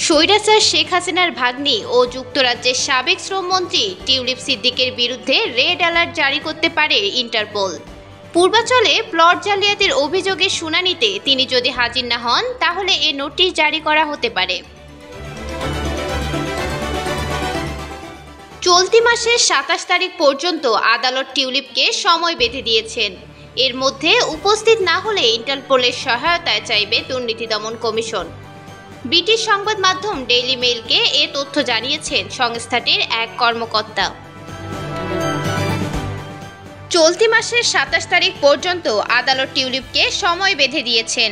স্বৈরাচার শেখ হাসিনার ভাগ্নি ও যুক্তরাজ্যের সাবেক শ্রমমন্ত্রী টিউলিপ সিদ্দিকের বিরুদ্ধে রেড অ্যালার্ট জারি করতে পারে ইন্টারপোল। পূর্বাচলে প্লট জালিয়াতির অভিযোগের শুনানিতে তিনি যদি হাজির না হন তাহলে এ নোটিশ জারি করা হতে পারে। চলতি মাসের ২৭ তারিখ পর্যন্ত আদালত টিউলিপকে সময় বেঁধে দিয়েছেন। এর মধ্যে উপস্থিত না হলে ইন্টারপোলের সহায়তায় চাইবে দুর্নীতি দমন কমিশন। ব্রিটিশ সংবাদ মাধ্যম ডেইলি মেইলকে এ তথ্য জানিয়েছেন সংস্থাটির এক কর্মকর্তা। চলতি মাসের ২৭ তারিখ পর্যন্ত আদালত টিউলিপকে সময় বেঁধে দিয়েছেন।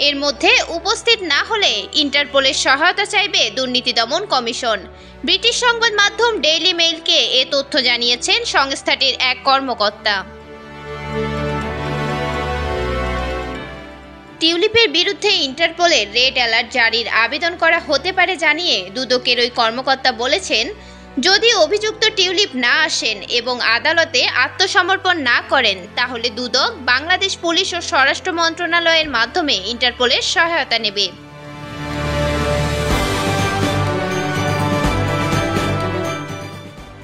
এর মধ্যে উপস্থিত না হলে ইন্টারপোলের সহায়তা চাইবে দুর্নীতি দমন কমিশন। ব্রিটিশ সংবাদ মাধ্যম ডেইলি মেইলকে এ তথ্য জানিয়েছেন সংস্থাটির এক কর্মকর্তা। টিউলিপের বিরুদ্ধে ইন্টারপোলের রেড অ্যালার্ট জারির আবেদন করা হতে পারে জানিয়ে দুদকের ওই কর্মকর্তা বলেছেন, যদি অভিযুক্ত টিউলিপ না আসেন এবং আদালতে আত্মসমর্পণ না করেন তাহলে দুদক বাংলাদেশ পুলিশ ও স্বরাষ্ট্র মন্ত্রণালয়ের মাধ্যমে ইন্টারপোলের সহায়তা নেবে।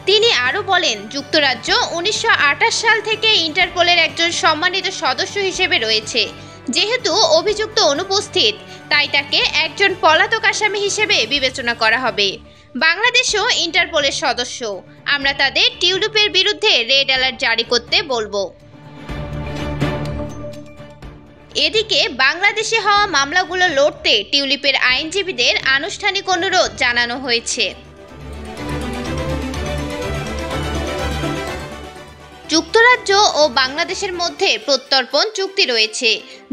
তিনি আরও বলেন, যুক্তরাজ্য ১৯২৮ সাল থেকে ইন্টারপোলের একজন সম্মানিত সদস্য হিসেবে রয়েছে। যেহেতু অভিযুক্ত অনুপস্থিত, তাই তাকে একজন পলাতক আসামি হিসেবে বিবেচনা করা হবে। বাংলাদেশও ইন্টারপোলের সদস্য। আমরা তাদের টিউলিপের বিরুদ্ধে রেড অ্যালার্ট জারি করতে বলবো। এদিকে বাংলাদেশে হওয়া মামলাগুলো লড়তে টিউলিপের আইনজীবীদের আনুষ্ঠানিক অনুরোধ জানানো হয়েছে। যুক্তরাজ্য ও বাংলাদেশের মধ্যে প্রত্যর্পণ চুক্তি রয়েছে।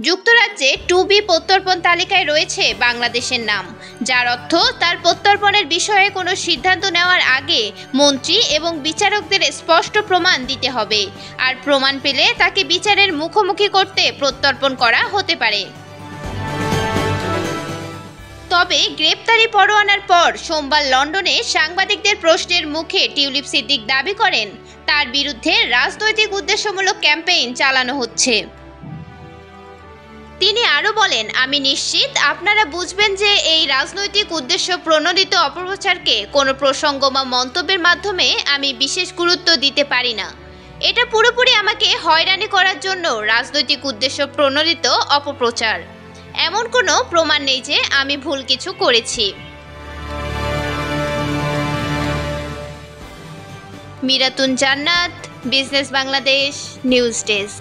যুক্তরাজ্যে 2B প্রত্যর্পণ তালিকায় রয়েছে বাংলাদেশের নাম, যার অর্থ তার প্রত্যর্পণের বিষয়ে কোনো সিদ্ধান্ত নেওয়ার আগে মন্ত্রী এবং বিচারকদের স্পষ্ট প্রমাণ দিতে হবে, আর প্রমাণ পেলে তাকে বিচারের মুখোমুখি করতে প্রত্যর্পণ করা হতে পারে। তবে গ্রেপ্তারি পরোয়ানার পর সোমবার লন্ডনে সাংবাদিকদের প্রশ্নের মুখে টিউলিপ সিদ্দিক দাবি করেন, তার বিরুদ্ধে রাজনৈতিক উদ্দেশ্যমূলক ক্যাম্পেইন চালানো হচ্ছে। তিনি আরও বলেন, আমি নিশ্চিত আপনারা বুঝবেন যে এই রাজনৈতিক উদ্দেশ্য প্রণোদিত অপপ্রচারকে কোনো প্রসঙ্গ বা মন্তব্যের মাধ্যমে আমি বিশেষ গুরুত্ব দিতে পারি না। এটা পুরোপুরি আমাকে হয়রানি করার জন্য রাজনৈতিক উদ্দেশ্য প্রণোদিত অপপ্রচার। এমন কোনো প্রমাণ নেই যে আমি ভুল কিছু করেছি। মিরাতুন জান্নাত, বিজনেস বাংলাদেশ নিউজ ডেস্ক।